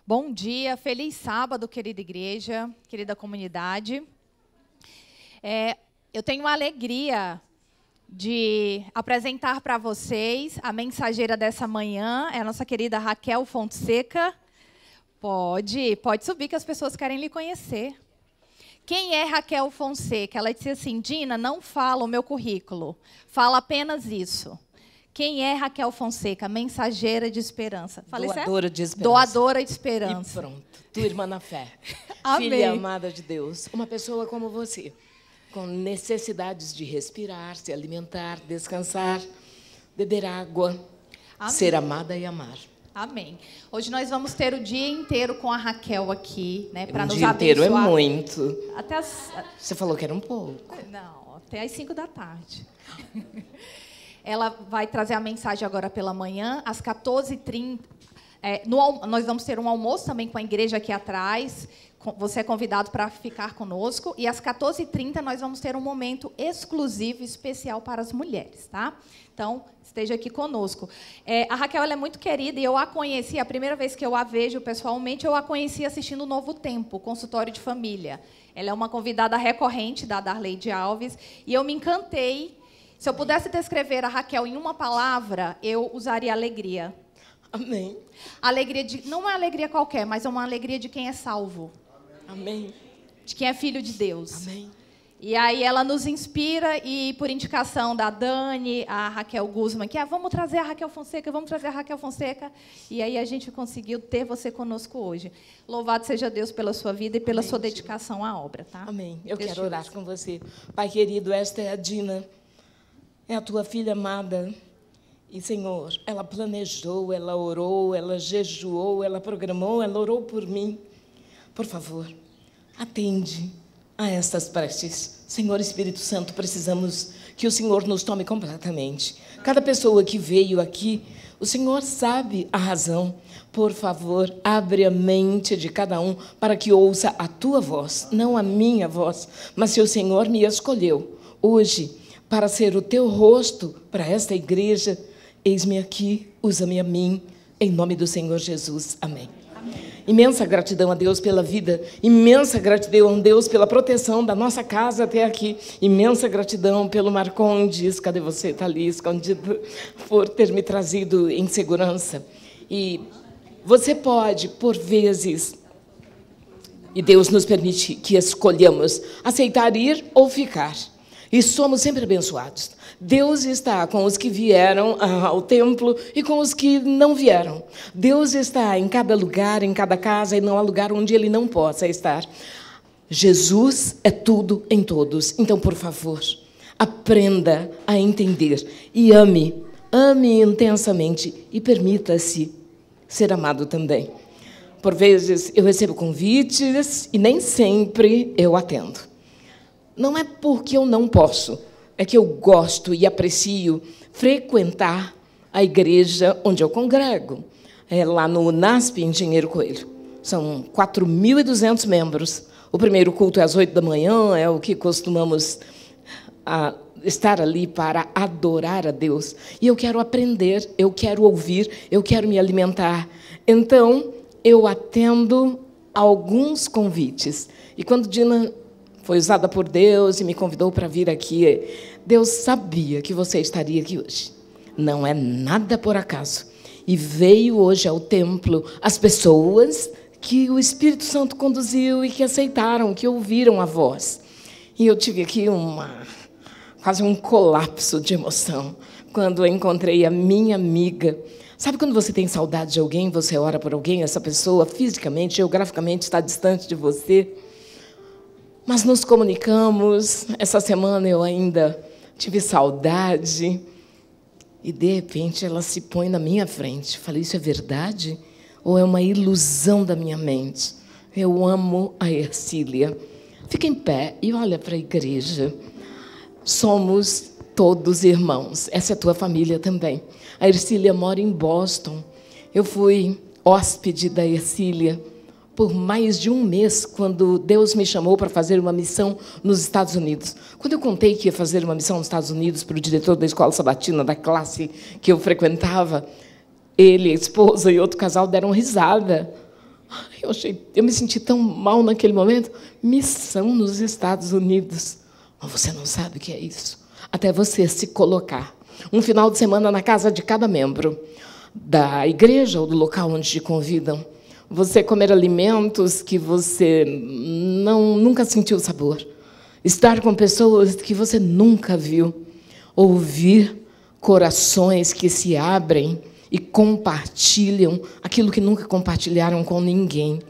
Bom dia, feliz sábado, querida igreja, querida comunidade. Eu tenho a alegria de apresentar para vocês a mensageira dessa manhã, é a nossa querida Raquel Fonseca. Pode subir que as pessoas querem lhe conhecer. Quem é Raquel Fonseca? Ela disse assim: Dina, não fala o meu currículo, fala apenas isso. Quem é Raquel Fonseca? Mensageira de esperança. Falei Doadora de esperança. Doadora de esperança. E pronto. Tua irmã na fé. Amém. Filha amada de Deus. Uma pessoa como você, com necessidades de respirar, se alimentar, descansar, beber água, Amém. Ser amada e amar. Amém. Hoje nós vamos ter o dia inteiro com a Raquel aqui, né, para nos dia abençoar. Inteiro é muito. Até as... Você falou que era um pouco. Não, até às 5 da tarde. Ela vai trazer a mensagem agora pela manhã, às 14h30. Nós vamos ter um almoço também com a igreja aqui atrás. Você é convidado para ficar conosco. E às 14h30 nós vamos ter um momento exclusivo, especial para as mulheres, tá? Então, esteja aqui conosco. A Raquel ela é muito querida e eu a conheci, a primeira vez que eu a vejo pessoalmente, eu a conheci assistindo o Novo Tempo, Consultório de Família. Ela é uma convidada recorrente da Darleide Alves e eu me encantei. Se eu pudesse descrever a Raquel em uma palavra, eu usaria alegria. Amém. Alegria não é uma alegria qualquer, mas é uma alegria de quem é salvo. Amém. De quem é filho de Deus. Amém. E aí ela nos inspira e, por indicação da Dani, a Raquel Guzman, que vamos trazer a Raquel Fonseca, vamos trazer a Raquel Fonseca. E aí a gente conseguiu ter você conosco hoje. Louvado seja Deus pela sua vida e pela sua dedicação à obra, tá? Amém. Eu quero orar com você. Pai querido, esta é a Dina. É a tua filha amada. E, Senhor, ela planejou, ela orou, ela jejuou, ela programou, ela orou por mim. Por favor, atende a estas preces. Senhor Espírito Santo, precisamos que o Senhor nos tome completamente. Cada pessoa que veio aqui, o Senhor sabe a razão. Por favor, abre a mente de cada um para que ouça a tua voz, não a minha voz. Mas se o Senhor me escolheu hoje para ser o teu rosto para esta igreja, eis-me aqui, usa-me a mim, em nome do Senhor Jesus. Amém. Amém. Imensa gratidão a Deus pela vida, imensa gratidão a Deus pela proteção da nossa casa até aqui, imensa gratidão pelo Marcondes, cadê você? Está ali escondido, por ter me trazido em segurança. E você pode, por vezes, e Deus nos permite que escolhamos aceitar ir ou ficar. E somos sempre abençoados. Deus está com os que vieram ao templo e com os que não vieram. Deus está em cada lugar, em cada casa, e não há lugar onde Ele não possa estar. Jesus é tudo em todos. Então, por favor, aprenda a entender e ame intensamente e permita-se ser amado também. Por vezes, eu recebo convites e nem sempre eu atendo. Não é porque eu não posso, é que eu gosto e aprecio frequentar a igreja onde eu congrego. É lá no NASP, Engenheiro Coelho. São 4.200 membros. O primeiro culto é às 8 da manhã, é o que costumamos estar ali para adorar a Deus. E eu quero aprender, eu quero ouvir, eu quero me alimentar. Então, eu atendo alguns convites. E quando Dina foi usada por Deus e me convidou para vir aqui, Deus sabia que você estaria aqui hoje. Não é nada por acaso. E veio hoje ao templo as pessoas que o Espírito Santo conduziu e que aceitaram, que ouviram a voz. E eu tive aqui quase um colapso de emoção quando eu encontrei a minha amiga. Sabe quando você tem saudade de alguém, você ora por alguém, essa pessoa fisicamente, geograficamente está distante de você? Mas nos comunicamos. Essa semana eu ainda tive saudade. E, de repente, ela se põe na minha frente. Falei, isso é verdade? Ou é uma ilusão da minha mente? Eu amo a Ercília. Fica em pé e olha para a igreja. Somos todos irmãos. Essa é a tua família também. A Ercília mora em Boston. Eu fui hóspede da Ercília por mais de um mês, quando Deus me chamou para fazer uma missão nos Estados Unidos. Quando eu contei que ia fazer uma missão nos Estados Unidos para o diretor da escola sabatina, da classe que eu frequentava, ele, a esposa e outro casal deram risada. Eu me senti tão mal naquele momento. Missão nos Estados Unidos. Mas você não sabe o que é isso. Até você se colocar um final de semana na casa de cada membro da igreja ou do local onde te convidam. Você comer alimentos que você nunca sentiu sabor. Estar com pessoas que você nunca viu. Ouvir corações que se abrem e compartilham aquilo que nunca compartilharam com ninguém.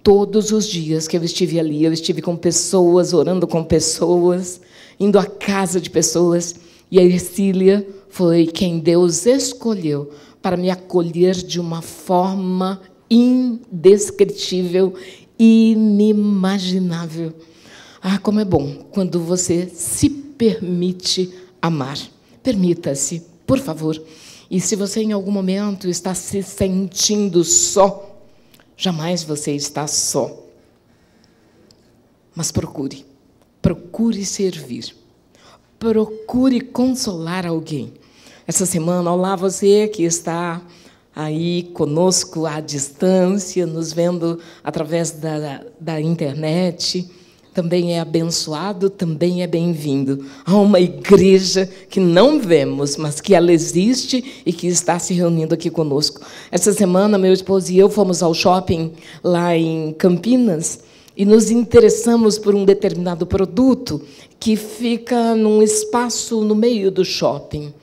Todos os dias que eu estive ali, eu estive com pessoas, orando com pessoas, indo à casa de pessoas, e a Ercília foi quem Deus escolheu para me acolher de uma forma indescritível, inimaginável. Ah, como é bom quando você se permite amar. Permita-se, por favor. E se você, em algum momento, está se sentindo só, jamais você está só. Mas procure servir. Procure consolar alguém. Essa semana, olá, você que está aí conosco à distância, nos vendo através da internet, também é abençoado, também é bem-vindo. Há uma igreja que não vemos, mas que ela existe e que está se reunindo aqui conosco. Essa semana, meu esposo e eu fomos ao shopping lá em Campinas e nos interessamos por um determinado produto que fica num espaço no meio do shopping.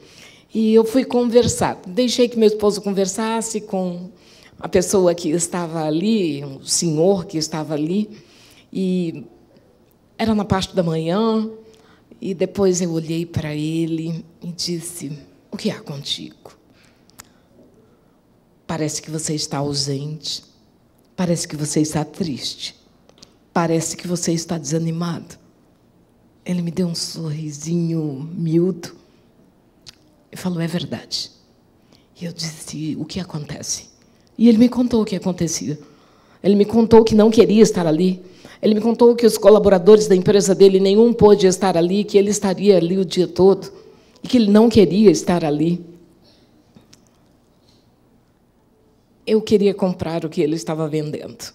E eu fui conversar. Deixei que meu esposo conversasse com a pessoa que estava ali, um senhor que estava ali, e era na parte da manhã, e depois eu olhei para ele e disse: o que há contigo? Parece que você está ausente, parece que você está triste, parece que você está desanimado. Ele me deu um sorrisinho miúdo e falou: é verdade. E eu disse: o que acontece? E ele me contou o que acontecia. Ele me contou que não queria estar ali. Ele me contou que os colaboradores da empresa dele, nenhum pôde estar ali, que ele estaria ali o dia todo, e que ele não queria estar ali. Eu queria comprar o que ele estava vendendo.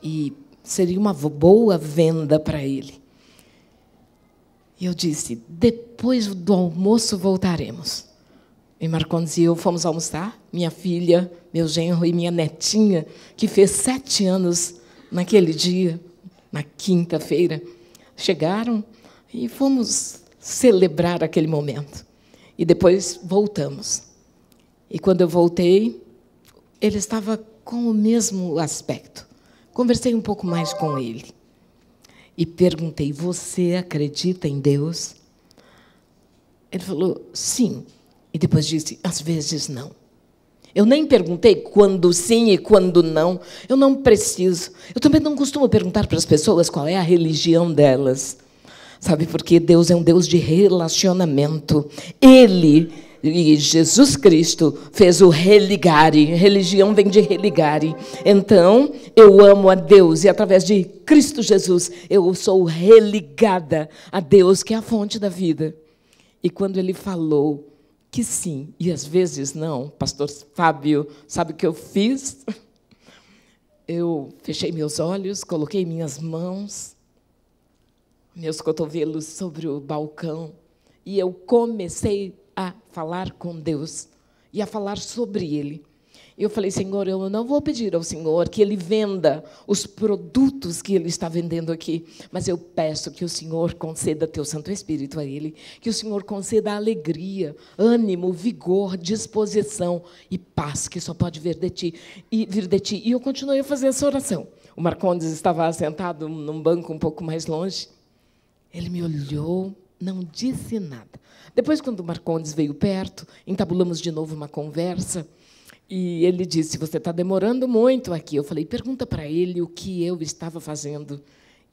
E seria uma boa venda para ele. E eu disse: depois do almoço voltaremos. E Marcondes e eu fomos almoçar. Minha filha, meu genro e minha netinha, que fez 7 anos naquele dia, na quinta-feira, chegaram e fomos celebrar aquele momento. E depois voltamos. E quando eu voltei, ele estava com o mesmo aspecto. Conversei um pouco mais com ele. E perguntei: você acredita em Deus? Ele falou: sim. E depois disse: às vezes não. Eu nem perguntei quando sim e quando não. Eu não preciso. Eu também não costumo perguntar para as pessoas qual é a religião delas. Sabe, porque Deus é um Deus de relacionamento. Ele, e Jesus Cristo, fez o religare. Religião vem de religare. Então, eu amo a Deus e, através de Cristo Jesus, eu sou religada a Deus, que é a fonte da vida. E quando ele falou que sim, e às vezes não, pastor Fábio, sabe o que eu fiz? Eu fechei meus olhos, coloquei minhas mãos, meus cotovelos sobre o balcão, e eu comecei a falar com Deus e a falar sobre Ele. Eu falei: Senhor, eu não vou pedir ao Senhor que Ele venda os produtos que Ele está vendendo aqui, mas eu peço que o Senhor conceda Teu Santo Espírito a Ele, que o Senhor conceda alegria, ânimo, vigor, disposição e paz que só pode vir de Ti. E eu continuei a fazer essa oração. O Marcondes estava sentado num banco um pouco mais longe. Ele me olhou, não disse nada. Depois, quando o Marcondes veio perto, entabulamos de novo uma conversa. E ele disse: você está demorando muito aqui. Eu falei: pergunta para ele o que eu estava fazendo.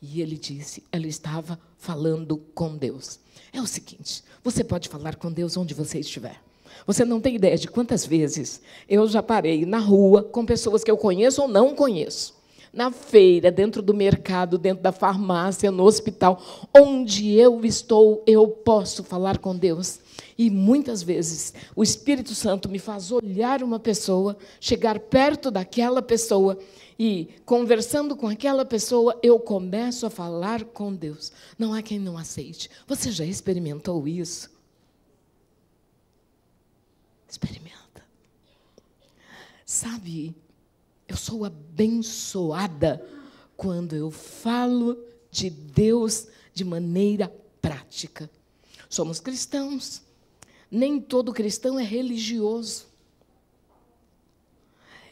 E ele disse: ela estava falando com Deus. É o seguinte, você pode falar com Deus onde você estiver. Você não tem ideia de quantas vezes eu já parei na rua com pessoas que eu conheço ou não conheço. Na feira, dentro do mercado, dentro da farmácia, no hospital, onde eu estou, eu posso falar com Deus. E, muitas vezes, o Espírito Santo me faz olhar uma pessoa, chegar perto daquela pessoa E, conversando com aquela pessoa, eu começo a falar com Deus. Não há quem não aceite. Você já experimentou isso? Experimenta. Sabe, eu sou abençoada quando eu falo de Deus de maneira prática. Somos cristãos. Nem todo cristão é religioso.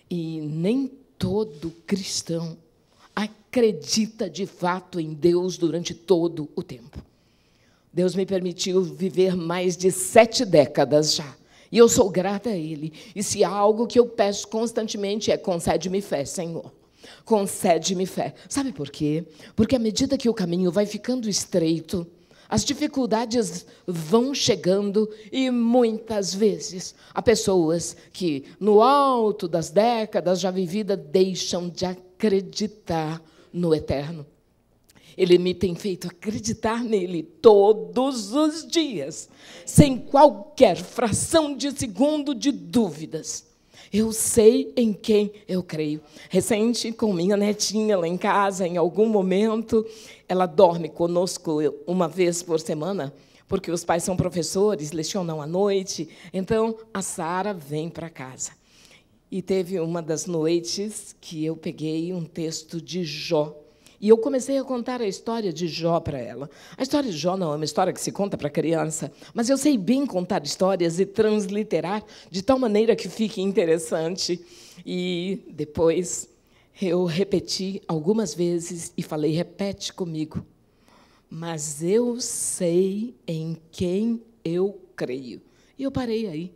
E nem todo cristão acredita de fato em Deus durante todo o tempo. Deus me permitiu viver mais de 7 décadas já. E eu sou grata a Ele. E se há algo que eu peço constantemente é: concede-me fé, Senhor. Concede-me fé. Sabe por quê? Porque à medida que o caminho vai ficando estreito, as dificuldades vão chegando e, muitas vezes, há pessoas que, no alto das décadas já vividas, deixam de acreditar no eterno. Ele me tem feito acreditar nele todos os dias, sem qualquer fração de segundo de dúvidas. Eu sei em quem eu creio. Recente, com minha netinha lá em casa, em algum momento, ela dorme conosco uma vez por semana, porque os pais são professores, lecionam à noite. Então, a Sara vem para casa. E teve uma das noites que eu peguei um texto de Jó. E eu comecei a contar a história de Jó para ela. A história de Jó não é uma história que se conta para criança, mas eu sei bem contar histórias e transliterar de tal maneira que fique interessante. E depois eu repeti algumas vezes e falei: repete comigo. Mas eu sei em quem eu creio. E eu parei aí.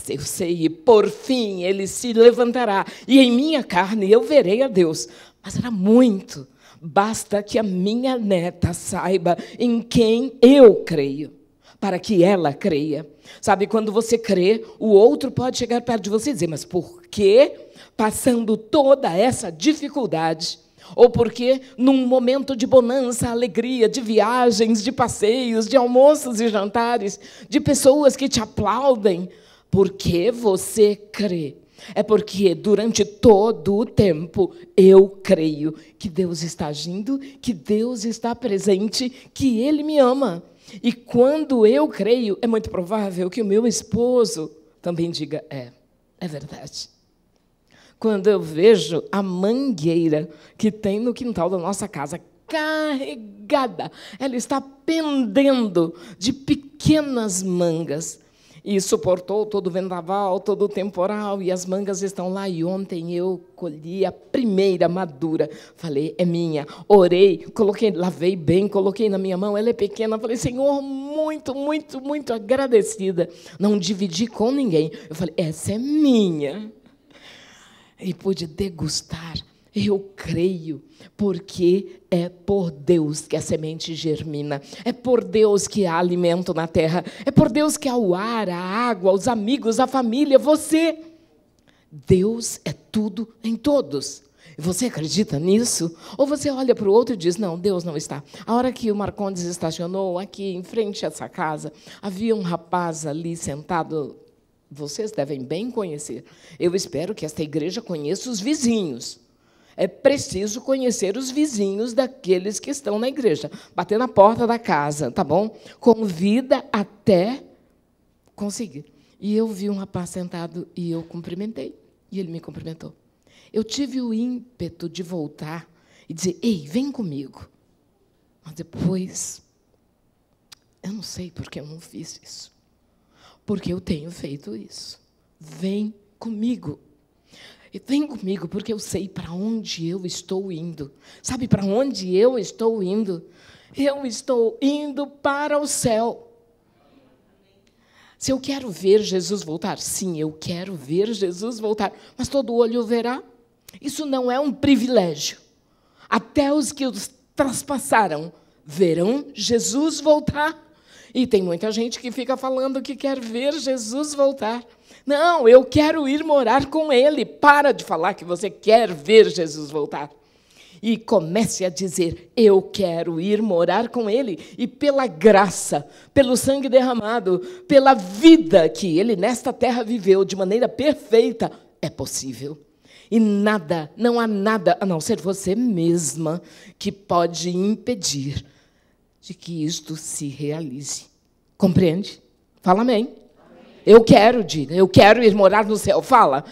Eu sei, e por fim ele se levantará, e em minha carne eu verei a Deus. Mas era muito. Basta que a minha neta saiba em quem eu creio, para que ela creia. Sabe, quando você crê, o outro pode chegar perto de você e dizer: mas por que, passando toda essa dificuldade, ou porque, num momento de bonança, alegria, de viagens, de passeios, de almoços e jantares, de pessoas que te aplaudem, por que você crê? É porque, durante todo o tempo, eu creio que Deus está agindo, que Deus está presente, que Ele me ama. E, quando eu creio, é muito provável que o meu esposo também diga: é verdade. Quando eu vejo a mangueira que tem no quintal da nossa casa carregada, ela está pendendo de pequenas mangas, e suportou todo o vendaval, todo o temporal, e as mangas estão lá. E ontem eu colhi a primeira madura. Falei: é minha. Orei, coloquei, lavei bem, coloquei na minha mão. Ela é pequena. Falei: Senhor, muito, muito, muito agradecida. Não dividi com ninguém. Eu falei: essa é minha. E pude degustar. Eu creio, porque é por Deus que a semente germina, é por Deus que há alimento na terra, é por Deus que há o ar, a água, os amigos, a família, você. Deus é tudo em todos. Você acredita nisso? Ou você olha para o outro e diz: não, Deus não está. A hora que o Marcondes estacionou aqui em frente a essa casa, havia um rapaz ali sentado. Vocês devem bem conhecer. Eu espero que esta igreja conheça os vizinhos. É preciso conhecer os vizinhos daqueles que estão na igreja. Bater na porta da casa, tá bom? Convida até conseguir. E eu vi um rapaz sentado e eu cumprimentei. E ele me cumprimentou. Eu tive o ímpeto de voltar e dizer: ei, vem comigo. Mas depois, eu não sei por que eu não fiz isso. Porque eu tenho feito isso. Vem comigo. E vem comigo, porque eu sei para onde eu estou indo. Sabe para onde eu estou indo? Eu estou indo para o céu. Se eu quero ver Jesus voltar, sim, eu quero ver Jesus voltar. Mas todo olho o verá. Isso não é um privilégio. Até os que os traspassaram verão Jesus voltar. E tem muita gente que fica falando que quer ver Jesus voltar. Não, eu quero ir morar com Ele. Para de falar que você quer ver Jesus voltar. E comece a dizer: eu quero ir morar com Ele. E pela graça, pelo sangue derramado, pela vida que Ele nesta terra viveu de maneira perfeita, é possível. E nada, não há nada, a não ser você mesma, que pode impedir de que isto se realize. Compreende? Fala amém. Eu quero, diga, eu quero ir morar no céu. Fala.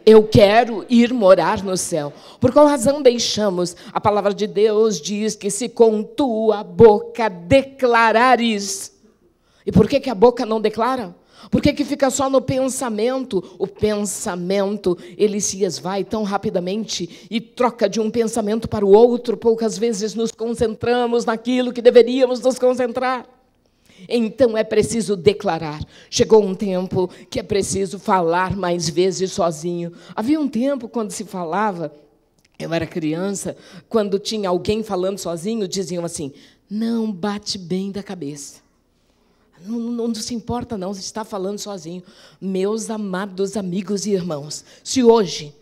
Eu quero ir morar no céu. Por qual razão deixamos? A palavra de Deus diz que se com tua boca declarares. E por que a boca não declara? Por que fica só no pensamento? O pensamento, ele se esvai tão rapidamente e troca de um pensamento para o outro. Poucas vezes nos concentramos naquilo que deveríamos nos concentrar. Então é preciso declarar. Chegou um tempo que é preciso falar mais vezes sozinho. Havia um tempo quando se falava, eu era criança, quando tinha alguém falando sozinho, diziam assim, não bate bem da cabeça. Não se importa, não, se está falando sozinho. Meus amados amigos e irmãos, se hoje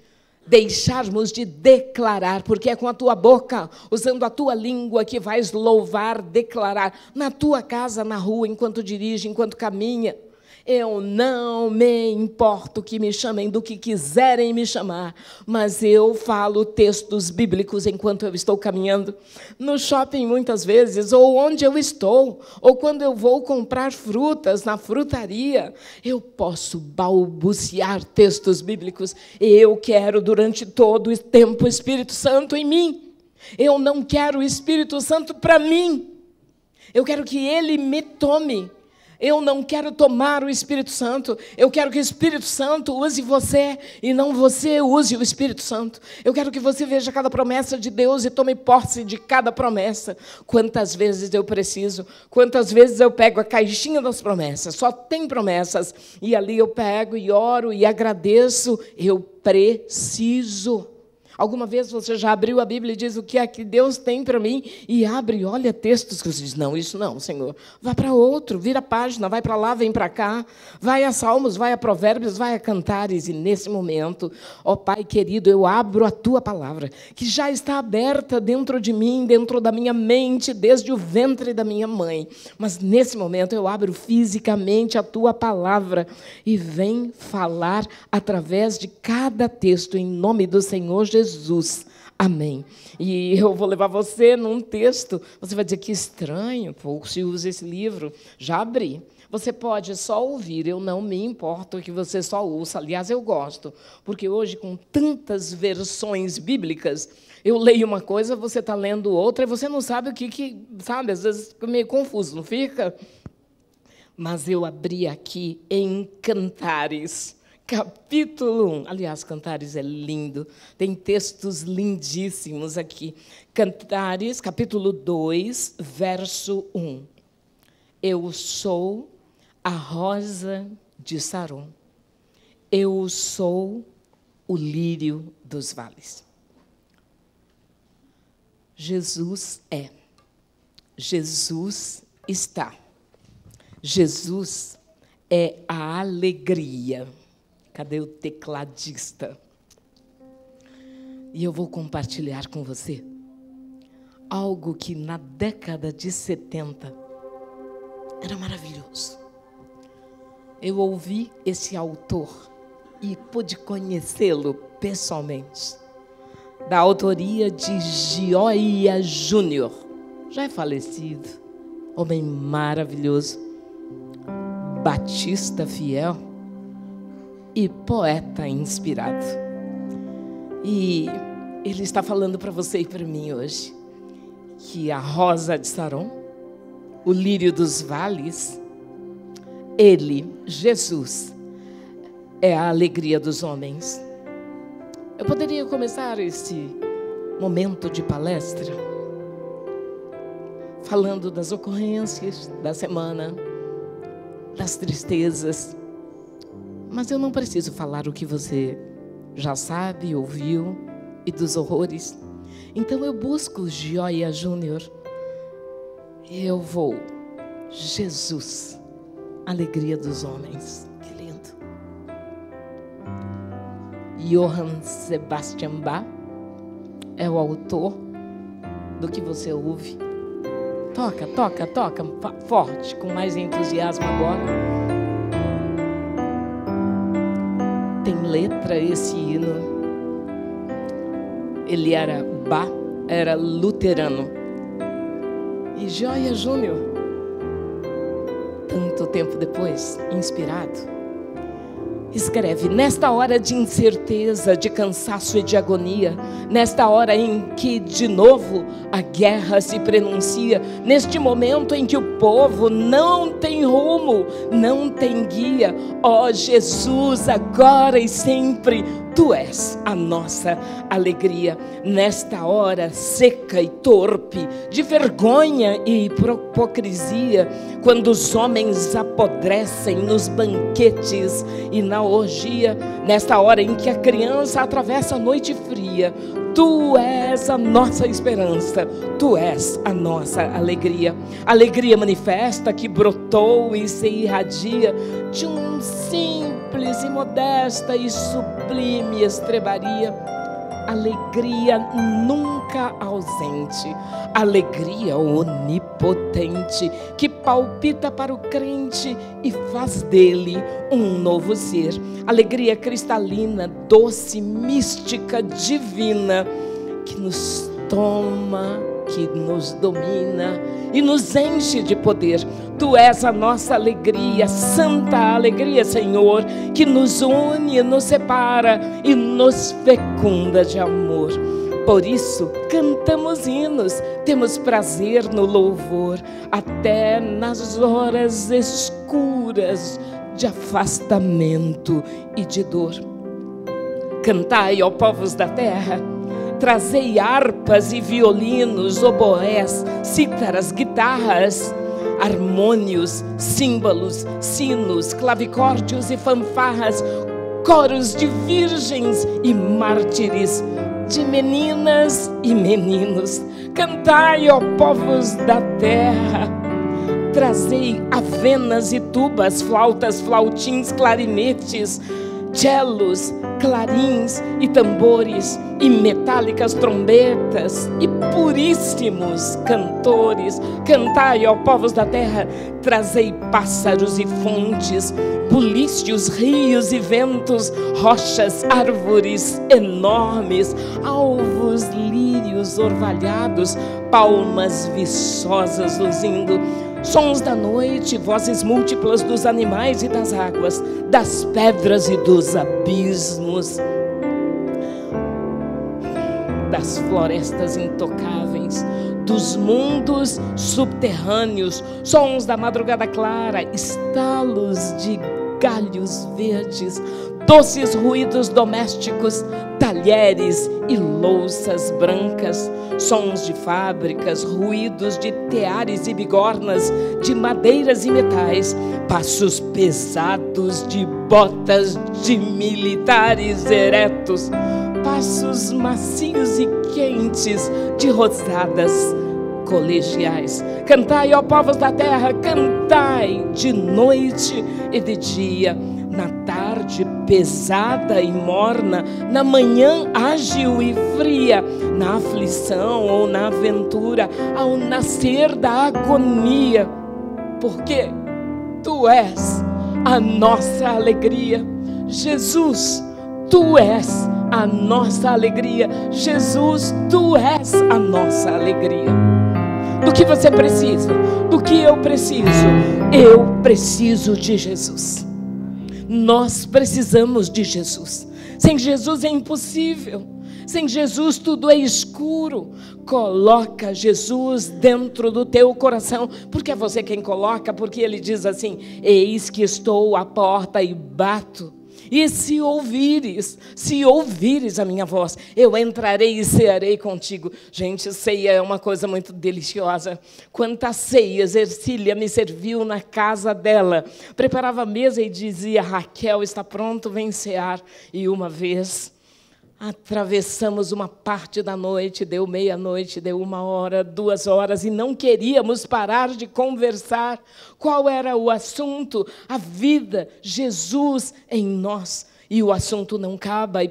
deixarmos de declarar, porque é com a tua boca, usando a tua língua, que vais louvar, declarar, na tua casa, na rua, enquanto dirige, enquanto caminha. Eu não me importo que me chamem do que quiserem me chamar, mas eu falo textos bíblicos enquanto eu estou caminhando. No shopping, muitas vezes, ou onde eu estou, ou quando eu vou comprar frutas na frutaria, eu posso balbuciar textos bíblicos. Eu quero, durante todo o tempo, o Espírito Santo em mim. Eu não quero o Espírito Santo para mim. Eu quero que Ele me tome. Eu não quero tomar o Espírito Santo. Eu quero que o Espírito Santo use você e não você use o Espírito Santo. Eu quero que você veja cada promessa de Deus e tome posse de cada promessa. Quantas vezes eu preciso, quantas vezes eu pego a caixinha das promessas. Só tem promessas. E ali eu pego e oro e agradeço. Eu preciso. Alguma vez você já abriu a Bíblia e diz o que é que Deus tem para mim? E abre e olha textos que você diz, não, isso não, Senhor. Vai para outro, vira a página, vai para lá, vem para cá. Vai a Salmos, vai a Provérbios, vai a Cantares. E nesse momento, ó Pai querido, eu abro a Tua palavra, que já está aberta dentro de mim, dentro da minha mente, desde o ventre da minha mãe. Mas nesse momento eu abro fisicamente a Tua palavra e vem falar através de cada texto, em nome do Senhor Jesus. Amém. E eu vou levar você num texto, você vai dizer que estranho, pouco se usa esse livro. Já abri. Você pode só ouvir, eu não me importo que você só ouça. Aliás, eu gosto, porque hoje, com tantas versões bíblicas, eu leio uma coisa, você está lendo outra, e você não sabe o que sabe, às vezes fica meio confuso, não fica? Mas eu abri aqui em Cantares, capítulo 1. Aliás, Cantares é lindo. Tem textos lindíssimos aqui. Cantares, capítulo 2, verso 1. Eu sou a rosa de Saron. Eu sou o lírio dos vales. Jesus é. Jesus está. Jesus é a alegria. Cadê o tecladista? E eu vou compartilhar com você algo que na década de 70 era maravilhoso. Eu ouvi esse autor e pude conhecê-lo pessoalmente, da autoria de Gioia Júnior, já é falecido, homem maravilhoso, batista fiel e poeta inspirado. E ele está falando para você e para mim hoje que a rosa de Saron, o lírio dos vales, ele, Jesus, é a alegria dos homens. Eu poderia começar esse momento de palestra falando das ocorrências da semana, das tristezas, mas eu não preciso falar o que você já sabe, ouviu, e dos horrores. Então eu busco Gioia Júnior. Eu vou. Jesus, alegria dos homens. Que lindo. Johann Sebastian Bach é o autor do que você ouve. Toca, toca, toca, forte, com mais entusiasmo agora. Tem letra esse hino. Ele era luterano. E Joia Júnior, tanto tempo depois, inspirado, escreve: nesta hora de incerteza, de cansaço e de agonia, nesta hora em que de novo a guerra se prenuncia, neste momento em que o povo não tem rumo, não tem guia, ó Jesus, agora e sempre, Tu és a nossa alegria. Nesta hora seca e torpe, de vergonha e hipocrisia, quando os homens apodrecem nos banquetes e na orgia, nesta hora em que a criança atravessa a noite fria, Tu és a nossa esperança, Tu és a nossa alegria. Alegria manifesta que brotou e se irradia de um simples e modesta e sublime estrebaria. Alegria nunca ausente, alegria onipotente, que palpita para o crente e faz dele um novo ser. Alegria cristalina, doce, mística, divina, que nos toma, que nos domina e nos enche de poder. Tu és a nossa alegria, santa alegria, Senhor, que nos une, nos separa e nos fecunda de amor. Por isso, cantamos hinos, temos prazer no louvor, até nas horas escuras de afastamento e de dor. Cantai, ó povos da terra, trazei harpas e violinos, oboés, cítaras, guitarras, harmônios, símbolos, sinos, clavicórdios e fanfarras, coros de virgens e mártires, de meninas e meninos. Cantai, ó povos da terra, trazei avenas e tubas, flautas, flautins, clarinetes, cellos, clarins e tambores, e metálicas trombetas, e puríssimos cantores. Cantai, ó povos da terra, trazei pássaros e fontes, bulícios, rios e ventos, rochas, árvores enormes, alvos, lírios orvalhados, palmas viçosas luzindo, sons da noite, vozes múltiplas dos animais e das águas, das pedras e dos abismos, das florestas intocáveis, dos mundos subterrâneos, sons da madrugada clara, estalos de galhos verdes, doces ruídos domésticos, talheres e louças brancas, sons de fábricas, ruídos de teares e bigornas, de madeiras e metais, passos pesados de botas de militares eretos, passos macios e quentes de rosadas colegiais. Cantai, ó povos da terra, cantai de noite e de dia, na tarde pesada e morna, na manhã ágil e fria, na aflição ou na aventura, ao nascer da agonia, porque Tu és a nossa alegria. Jesus, Tu és a nossa alegria. Jesus, Tu és a nossa alegria. Do que você precisa? Do que eu preciso? Eu preciso de Jesus. Nós precisamos de Jesus. Sem Jesus é impossível. Sem Jesus tudo é escuro. Coloca Jesus dentro do teu coração, porque é você quem coloca, porque Ele diz assim: eis que estou à porta e bato. E se ouvires a minha voz, eu entrarei e cearei contigo. Gente, ceia é uma coisa muito deliciosa. Quantas ceias Ercília me serviu na casa dela. Preparava a mesa e dizia: Raquel, está pronto, vem cear. E uma vez atravessamos uma parte da noite, deu meia-noite, deu 1h, 2h, e não queríamos parar de conversar. Qual era o assunto? A vida, Jesus em nós. E o assunto não acaba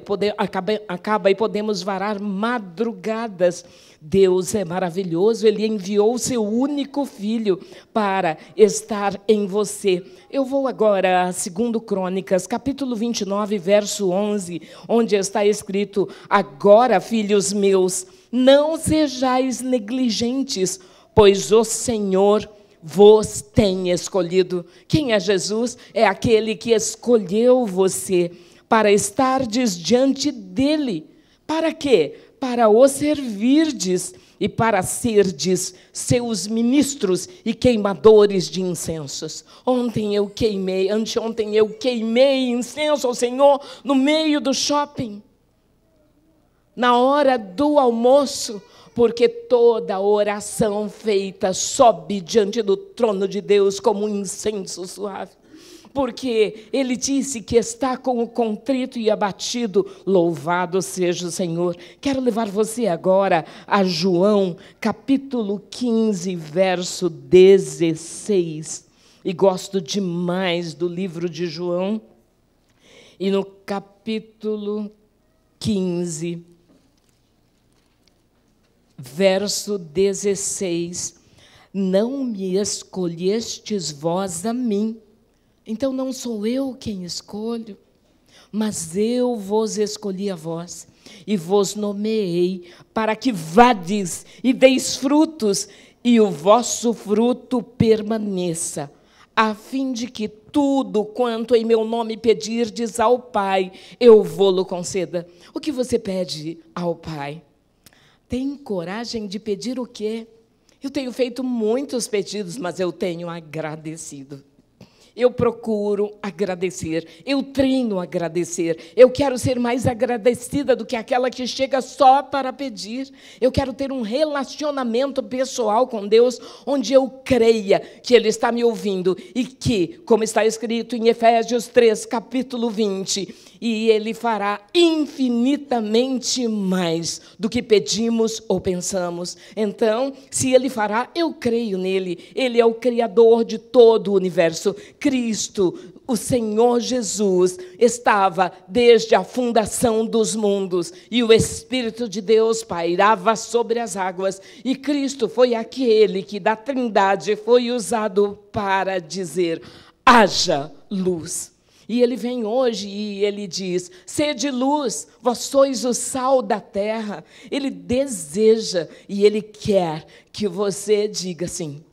e podemos varar madrugadas. Deus é maravilhoso, Ele enviou o seu único Filho para estar em você. Eu vou agora a 2 Crônicas, capítulo 29, verso 11, onde está escrito: agora, filhos meus, não sejais negligentes, pois o Senhor vos tem escolhido. Quem é Jesus? É aquele que escolheu você para estardes diante dele. Para quê? Para o servirdes e para serdes seus ministros e queimadores de incensos. Anteontem eu queimei incenso ao Senhor no meio do shopping, na hora do almoço, porque toda oração feita sobe diante do trono de Deus como um incenso suave. Porque Ele disse que está com o contrito e abatido. Louvado seja o Senhor. Quero levar você agora a João, capítulo 15, verso 16. E gosto demais do livro de João. E no capítulo 15, verso 16. Não me escolhestes vós a mim. Então, não sou eu quem escolho, mas eu vos escolhi a vós, e vos nomeei para que vades e deis frutos, e o vosso fruto permaneça, a fim de que tudo quanto em meu nome pedirdes ao Pai, eu vô-lo conceda. O que você pede ao Pai? Tem coragem de pedir o quê? Eu tenho feito muitos pedidos, mas eu tenho agradecido. Eu procuro agradecer, eu treino agradecer. Eu quero ser mais agradecida do que aquela que chega só para pedir. Eu quero ter um relacionamento pessoal com Deus, onde eu creia que Ele está me ouvindo e que, como está escrito em Efésios 3, capítulo 20, e Ele fará infinitamente mais do que pedimos ou pensamos. Então, se Ele fará, eu creio nele. Ele é o Criador de todo o universo. Cristo, o Senhor Jesus, estava desde a fundação dos mundos, e o Espírito de Deus pairava sobre as águas, e Cristo foi aquele que da Trindade foi usado para dizer: haja luz. E Ele vem hoje e Ele diz: sede luz, vós sois o sal da terra. Ele deseja e Ele quer que você diga assim: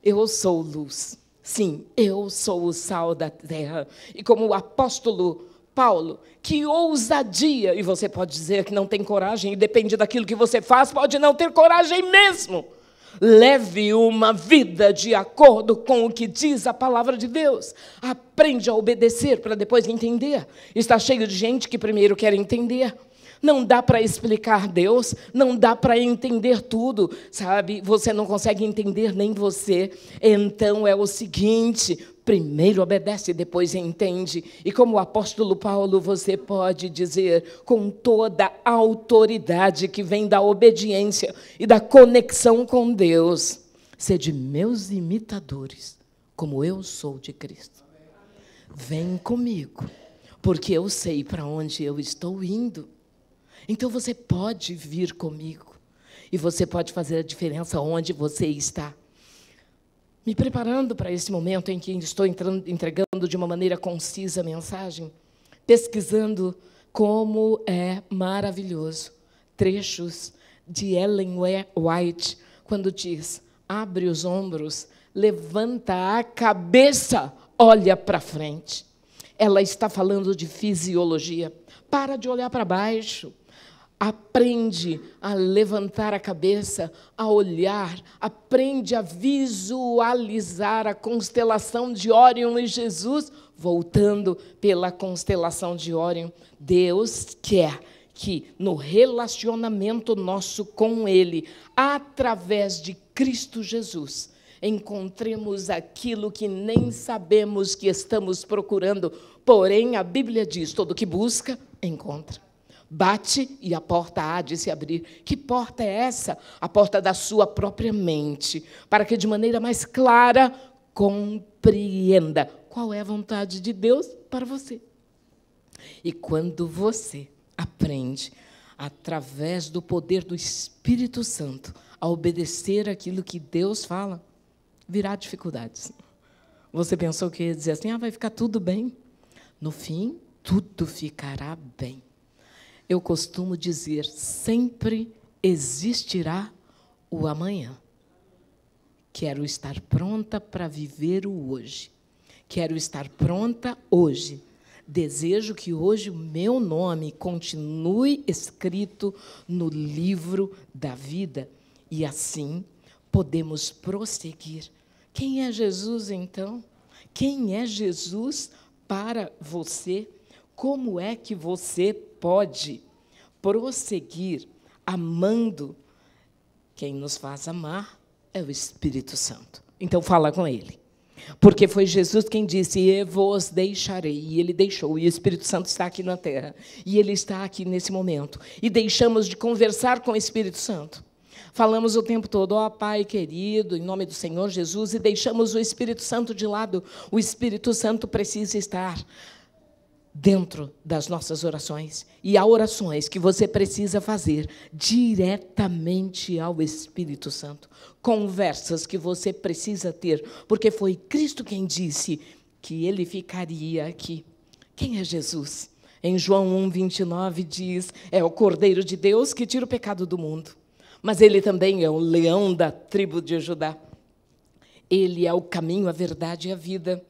eu sou luz. Sim, eu sou o sal da terra. E como o apóstolo Paulo, que ousadia, e você pode dizer que não tem coragem, e depende daquilo que você faz, pode não ter coragem mesmo. Leve uma vida de acordo com o que diz a palavra de Deus. Aprende a obedecer para depois entender. Está cheio de gente que primeiro quer entender. Não dá para explicar Deus, não dá para entender tudo, sabe? Você não consegue entender nem você. Então é o seguinte: primeiro obedece, depois entende. E como o apóstolo Paulo, você pode dizer com toda a autoridade que vem da obediência e da conexão com Deus: sede meus imitadores, como eu sou de Cristo. Vem comigo, porque eu sei para onde eu estou indo. Então você pode vir comigo e você pode fazer a diferença onde você está. Me preparando para esse momento em que estou entregando de uma maneira concisa a mensagem, pesquisando como é maravilhoso trechos de Ellen White, quando diz: abre os ombros, levanta a cabeça, olha para frente. Ela está falando de fisiologia. Para de olhar para baixo. Aprende a levantar a cabeça, a olhar, aprende a visualizar a constelação de Órion e Jesus voltando pela constelação de Órion. Deus quer que no relacionamento nosso com Ele, através de Cristo Jesus, encontremos aquilo que nem sabemos que estamos procurando. Porém, a Bíblia diz: todo que busca, encontra. Bate e a porta há de se abrir. Que porta é essa? A porta da sua própria mente, para que de maneira mais clara compreenda qual é a vontade de Deus para você. E quando você aprende, através do poder do Espírito Santo, a obedecer aquilo que Deus fala, virá dificuldades. Você pensou que ia dizer assim, vai ficar tudo bem? No fim, tudo ficará bem. Eu costumo dizer, sempre existirá o amanhã. Quero estar pronta para viver o hoje. Quero estar pronta hoje. Desejo que hoje o meu nome continue escrito no livro da vida. E assim podemos prosseguir. Quem é Jesus, então? Quem é Jesus para você? Como é que você pode prosseguir amando? Quem nos faz amar é o Espírito Santo. Então, fala com Ele. Porque foi Jesus quem disse, eu vos deixarei. E Ele deixou. E o Espírito Santo está aqui na terra. E Ele está aqui nesse momento. E deixamos de conversar com o Espírito Santo. Falamos o tempo todo, Pai querido, em nome do Senhor Jesus, e deixamos o Espírito Santo de lado. O Espírito Santo precisa estar dentro das nossas orações. E há orações que você precisa fazer diretamente ao Espírito Santo. Conversas que você precisa ter, porque foi Cristo quem disse que Ele ficaria aqui. Quem é Jesus? Em João 1:29 diz, é o Cordeiro de Deus que tira o pecado do mundo. Mas Ele também é o leão da tribo de Judá. Ele é o caminho, a verdade e a vida.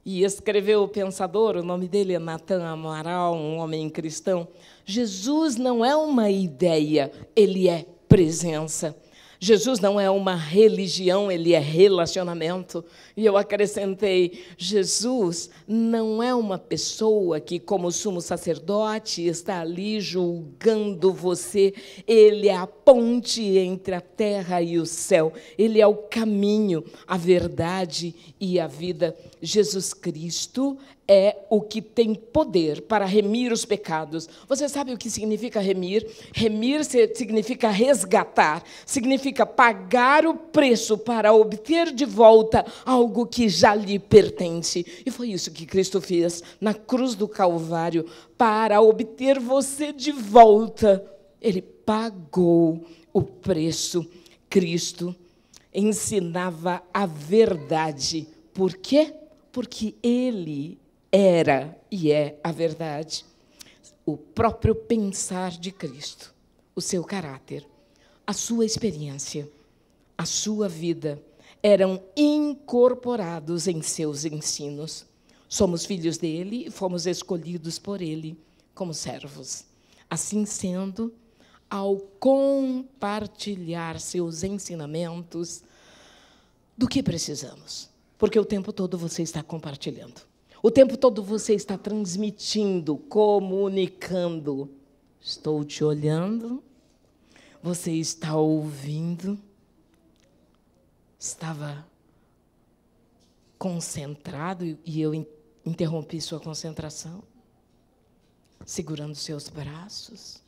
E escreveu o pensador, o nome dele é Natan Amaral, um homem cristão. Jesus não é uma ideia, Ele é presença. Jesus não é uma religião, Ele é relacionamento. E eu acrescentei, Jesus não é uma pessoa que, como sumo sacerdote, está ali julgando você. Ele é a ponte entre a terra e o céu. Ele é o caminho, a verdade e a vida. Jesus Cristo é o que tem poder para remir os pecados. Você sabe o que significa remir? Remir significa resgatar, significa pagar o preço para obter de volta algo que já lhe pertence. E foi isso que Cristo fez na cruz do Calvário, para obter você de volta. Ele pagou o preço. Cristo ensinava a verdade. Por quê? Porque Ele era e é a verdade. O próprio pensar de Cristo, o seu caráter, a sua experiência, a sua vida, eram incorporados em seus ensinos. Somos filhos dele e fomos escolhidos por ele como servos. Assim sendo, ao compartilhar seus ensinamentos, do que precisamos? Porque o tempo todo você está compartilhando. O tempo todo você está transmitindo, comunicando. Estou te olhando, você está ouvindo. Estava concentrado e eu interrompi sua concentração, segurando seus braços,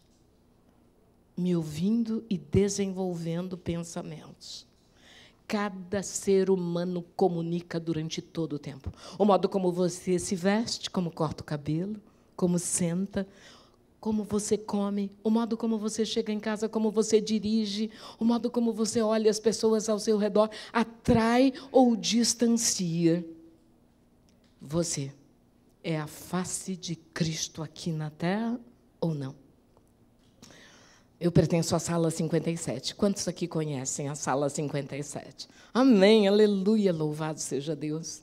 me ouvindo e desenvolvendo pensamentos. Cada ser humano comunica durante todo o tempo. O modo como você se veste, como corta o cabelo, como senta, como você come, o modo como você chega em casa, como você dirige, o modo como você olha as pessoas ao seu redor, atrai ou distancia. Você é a face de Cristo aqui na terra ou não? Eu pertenço à sala 57. Quantos aqui conhecem a sala 57? Amém, aleluia, louvado seja Deus.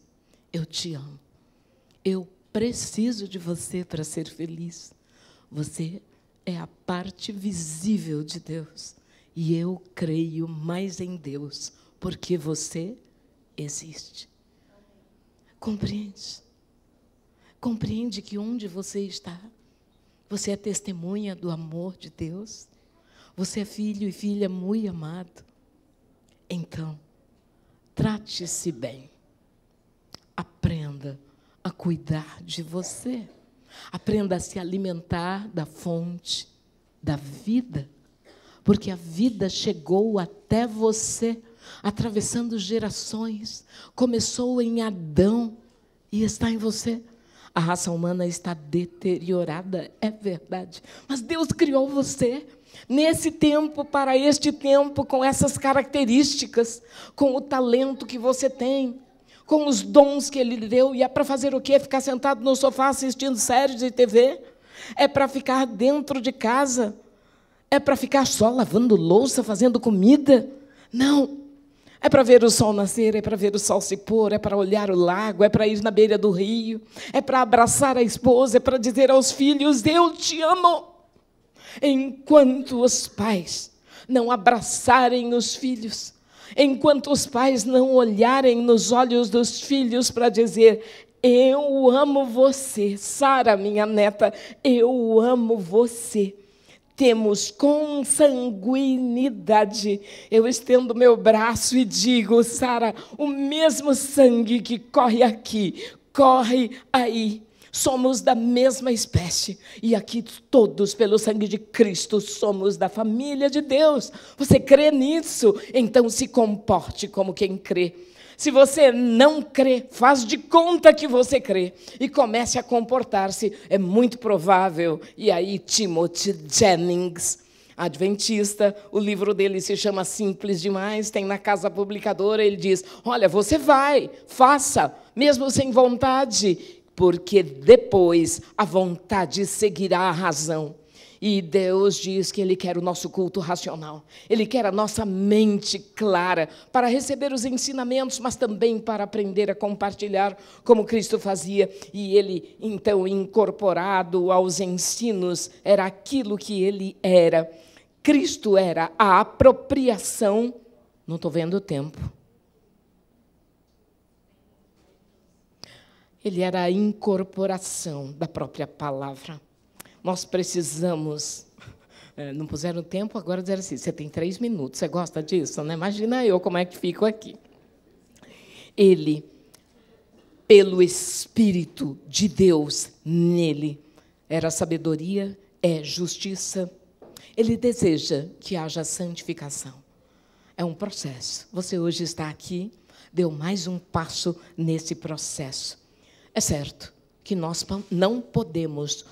Eu te amo. Eu preciso de você para ser feliz. Você é a parte visível de Deus. E eu creio mais em Deus, porque você existe. Compreende? Compreende que onde você está, você é testemunha do amor de Deus? Você é filho e filha muito amado. Então, trate-se bem. Aprenda a cuidar de você. Aprenda a se alimentar da fonte da vida. Porque a vida chegou até você, atravessando gerações. Começou em Adão e está em você. A raça humana está deteriorada, é verdade. Mas Deus criou você nesse tempo, para este tempo, com essas características, com o talento que você tem, com os dons que Ele lhe deu. E é para fazer o quê? Ficar sentado no sofá assistindo séries de TV? É para ficar dentro de casa? É para ficar só lavando louça, fazendo comida? Não. É para ver o sol nascer, é para ver o sol se pôr, é para olhar o lago, é para ir na beira do rio, é para abraçar a esposa, é para dizer aos filhos: eu te amo. Enquanto os pais não abraçarem os filhos, enquanto os pais não olharem nos olhos dos filhos para dizer: eu amo você, Sara, minha neta, eu amo você. Temos consanguinidade. Eu estendo meu braço e digo: Sara, o mesmo sangue que corre aqui, corre aí. Somos da mesma espécie. E aqui todos, pelo sangue de Cristo, somos da família de Deus. Você crê nisso? Então se comporte como quem crê. Se você não crê, faz de conta que você crê e comece a comportar-se. É muito provável. E aí, Timothy Jennings, adventista, o livro dele se chama Simples Demais, tem na Casa Publicadora, ele diz: olha, você vai, faça, mesmo sem vontade, porque depois a vontade seguirá a razão. E Deus diz que Ele quer o nosso culto racional. Ele quer a nossa mente clara para receber os ensinamentos, mas também para aprender a compartilhar como Cristo fazia. E Ele, então, incorporado aos ensinos, era aquilo que Ele era. Cristo era a apropriação. Não estou vendo o tempo. Ele era a incorporação da própria palavra. Nós precisamos... Não puseram tempo, agora disseram assim: você tem 3 minutos, você gosta disso, né? Imagina eu como é que fico aqui. Ele, pelo Espírito de Deus nele, era sabedoria, é justiça. Ele deseja que haja santificação. É um processo. Você hoje está aqui, deu mais um passo nesse processo. É certo que nós não podemos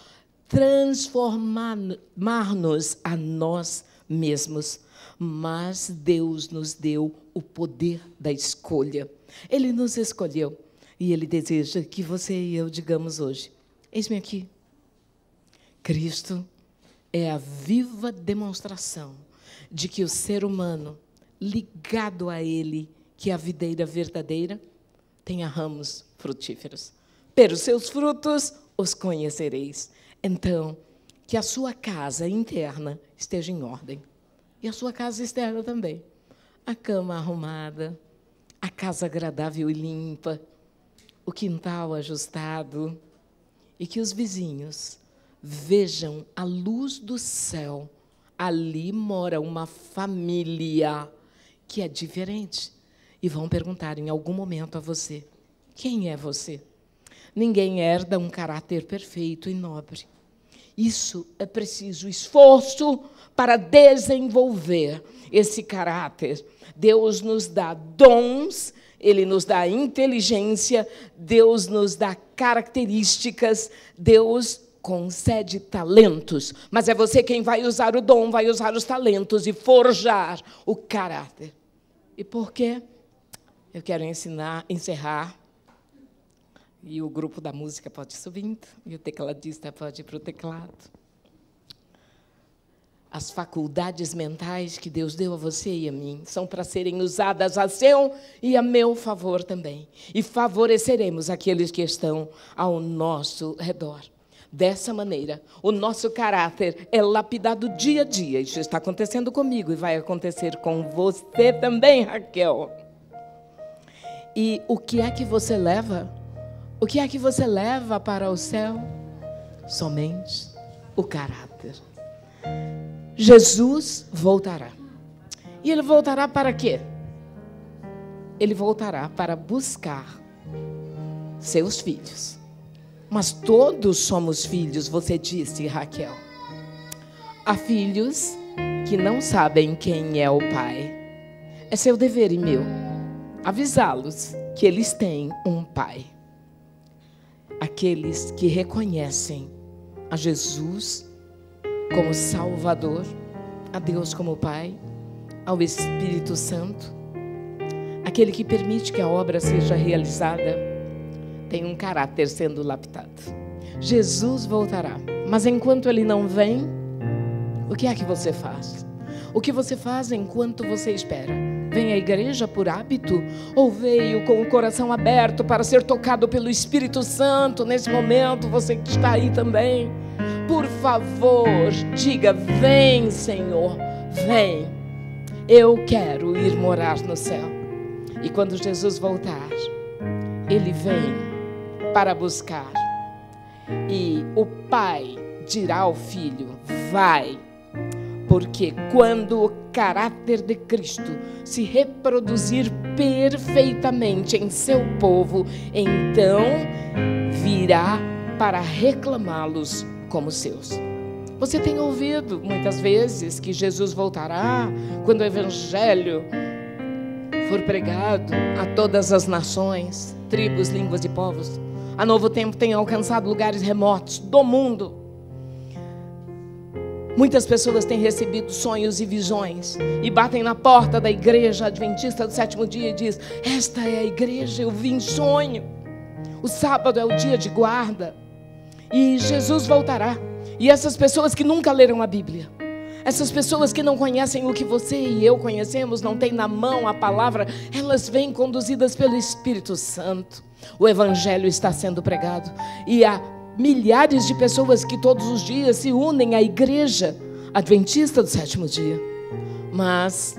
transformar-nos a nós mesmos, mas Deus nos deu o poder da escolha. Ele nos escolheu e Ele deseja que você e eu digamos hoje: eis-me aqui. Cristo é a viva demonstração de que o ser humano, ligado a Ele, que é a videira verdadeira, tenha ramos frutíferos. Pelos seus frutos os conhecereis. Então, que a sua casa interna esteja em ordem. E a sua casa externa também. A cama arrumada, a casa agradável e limpa, o quintal ajustado. E que os vizinhos vejam a luz do céu. Ali mora uma família que é diferente. E vão perguntar em algum momento a você: quem é você? Ninguém herda um caráter perfeito e nobre. Isso é preciso esforço para desenvolver esse caráter. Deus nos dá dons, Ele nos dá inteligência, Deus nos dá características, Deus concede talentos. Mas é você quem vai usar o dom, vai usar os talentos e forjar o caráter. E por quê? Eu quero encerrar. E o grupo da música pode ir subindo, e o tecladista pode ir para o teclado. As faculdades mentais que Deus deu a você e a mim são para serem usadas a seu e a meu favor também. E favoreceremos aqueles que estão ao nosso redor. Dessa maneira, o nosso caráter é lapidado dia a dia. Isso está acontecendo comigo e vai acontecer com você também, Raquel. E o que é que você leva? O que é que você leva para o céu? Somente o caráter. Jesus voltará. E Ele voltará para quê? Ele voltará para buscar seus filhos. Mas todos somos filhos, você disse, Raquel. Há filhos que não sabem quem é o Pai. É seu dever e meu avisá-los que eles têm um Pai. aqueles que reconhecem a Jesus como Salvador, a Deus como Pai, ao Espírito Santo, aquele que permite que a obra seja realizada, tem um caráter sendo lapidado. Jesus voltará, mas enquanto Ele não vem, o que é que você faz? O que você faz enquanto você espera? Vem à igreja por hábito? Ou veio com o coração aberto para ser tocado pelo Espírito Santo nesse momento? Você que está aí também, por favor, diga: vem, Senhor, vem. Eu quero ir morar no céu. E quando Jesus voltar, Ele vem para buscar. E o Pai dirá ao Filho: vai. Porque quando o caráter de Cristo se reproduzir perfeitamente em seu povo, então virá para reclamá-los como seus. Você tem ouvido muitas vezes que Jesus voltará quando o Evangelho for pregado a todas as nações, tribos, línguas e povos. A Novo Tempo tem alcançado lugares remotos do mundo. Muitas pessoas têm recebido sonhos e visões e batem na porta da igreja adventista do sétimo dia e diz: esta é a igreja, eu vi em sonho. O sábado é o dia de guarda e Jesus voltará. E essas pessoas que nunca leram a Bíblia, essas pessoas que não conhecem o que você e eu conhecemos, não têm na mão a palavra, elas vêm conduzidas pelo Espírito Santo. O Evangelho está sendo pregado e há milhares de pessoas que todos os dias se unem à igreja adventista do sétimo dia. Mas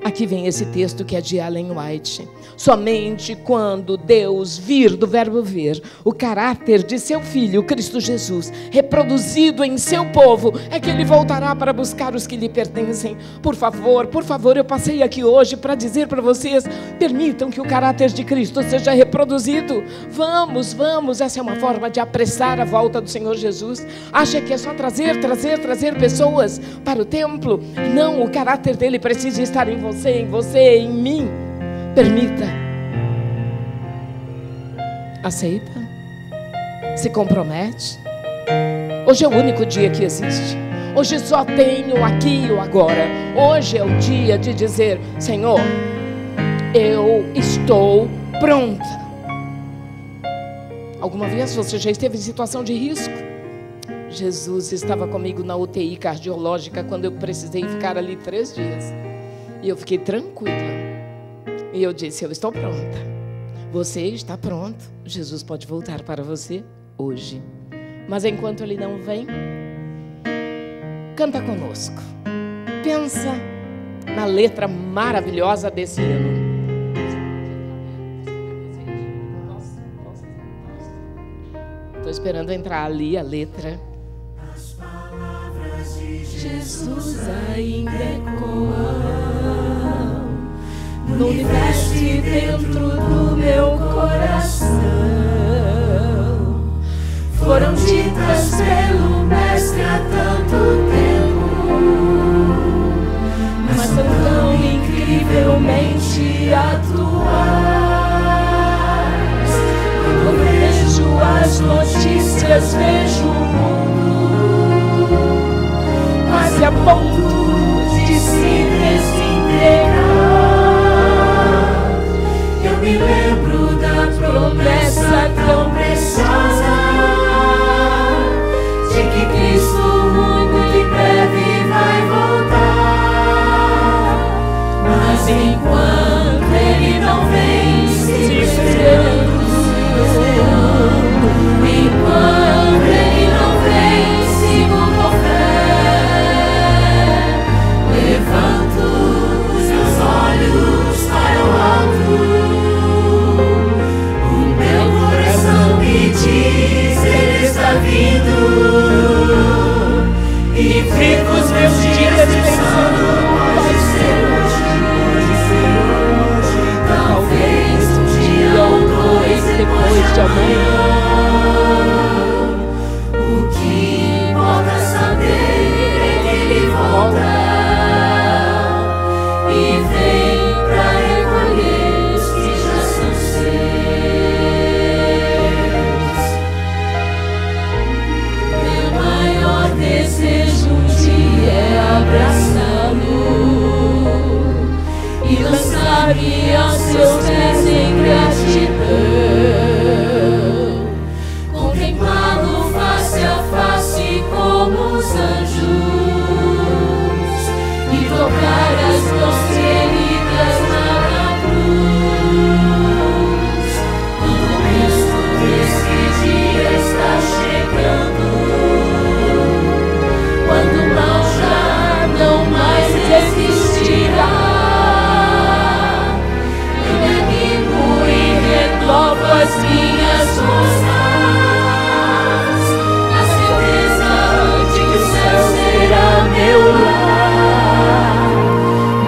aqui vem esse texto que é de Ellen White. Somente quando Deus vir, do verbo ver, o caráter de seu Filho, Cristo Jesus, reproduzido em seu povo, é que Ele voltará para buscar os que lhe pertencem. Por favor, eu passei aqui hoje para dizer para vocês: permitam que o caráter de Cristo seja reproduzido. Vamos, essa é uma forma de apressar a volta do Senhor Jesus. Acha que é só trazer pessoas para o templo? Não, o caráter dele precisa estar em você, em mim. Permita. Aceita. Se compromete. Hoje é o único dia que existe. Hoje só tenho aqui o agora. Hoje é o dia de dizer: Senhor, eu estou pronta. Alguma vez você já esteve em situação de risco? Jesus estava comigo na UTI cardiológica quando eu precisei ficar ali 3 dias. E eu fiquei tranquila. E eu disse: eu estou pronta. Você está pronto. Jesus pode voltar para você hoje. Mas enquanto Ele não vem, canta conosco. Pensa na letra maravilhosa desse hino. Estou esperando entrar ali a letra. As palavras de Jesus ainda ecoam no universo dentro do meu coração. Foram ditas pelo Mestre há tanto tempo, mas são tão incrivelmente atuais. Quando vejo as notícias, vejo o mundo quase a ponto de se desintegrar. Eu me lembro da promessa tão preciosa de que Cristo muito em breve vai voltar. Mas enquanto Ele não vem, sigo esperando. Enquanto Ele não vem, sigo com fé. prostrava-me aos seus pés em gratidão, contemplá-lo face a face como os anjos e tocar as mãos feridas na cruz. Quando penso nesse dia está chegando, quando o mal já não mais existirá, eu me animo e renovo as minhas forças, a certeza de que o céu será meu lar.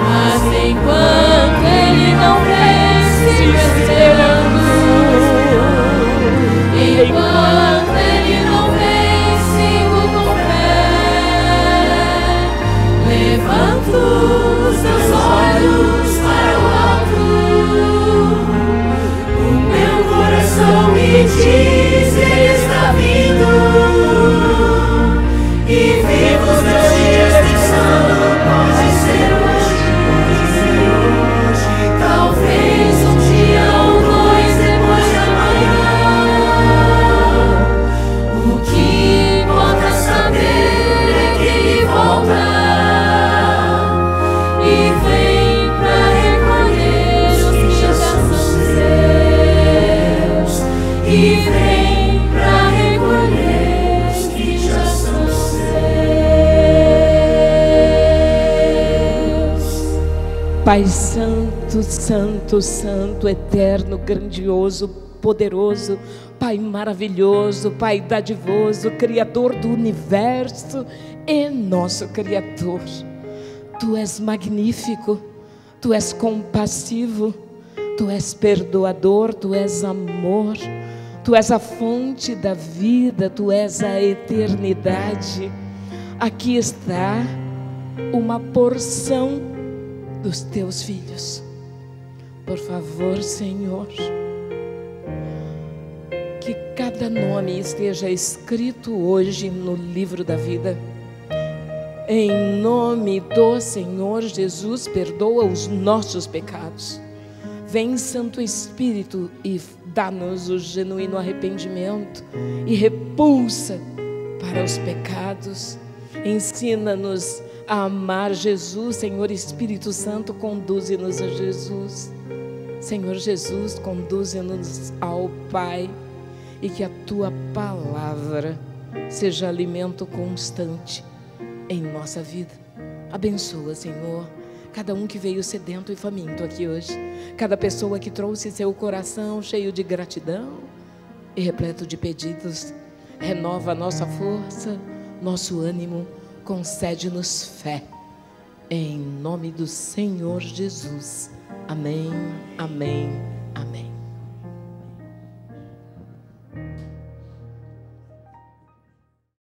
Mas enquanto ele não vem se esperando, enquanto ele não vem, sigo com fé. Levanto os meus olhos para o alto, o meu coração me diz que ele está vindo, e vivo os meus dias pensando, pode ser hoje, talvez um dia ou dois depois de amanhã. O que importa saber é que ele volta e vem pra recolher os que já são seus, e vem pra recolher os que já são seus. Pai Santo, Santo, Santo, eterno, grandioso, poderoso, Pai maravilhoso, Pai dadivoso, Criador do universo e nosso Criador. Tu és magnífico, Tu és compassivo, Tu és perdoador, Tu és amor, Tu és a fonte da vida, Tu és a eternidade. Aqui está uma porção dos Teus filhos. Por favor, Senhor, que cada nome esteja escrito hoje no livro da vida. Em nome do Senhor Jesus, perdoa os nossos pecados. Vem, Santo Espírito, e dá-nos o genuíno arrependimento e repulsa para os pecados. Ensina-nos a amar Jesus. Senhor Espírito Santo, conduze-nos a Jesus. Senhor Jesus, conduze-nos ao Pai, e que a Tua palavra seja alimento constante em nossa vida. Abençoa, Senhor, cada um que veio sedento e faminto aqui hoje, cada pessoa que trouxe seu coração cheio de gratidão e repleto de pedidos. Renova a nossa força, nosso ânimo, concede-nos fé, em nome do Senhor Jesus. Amém, amém.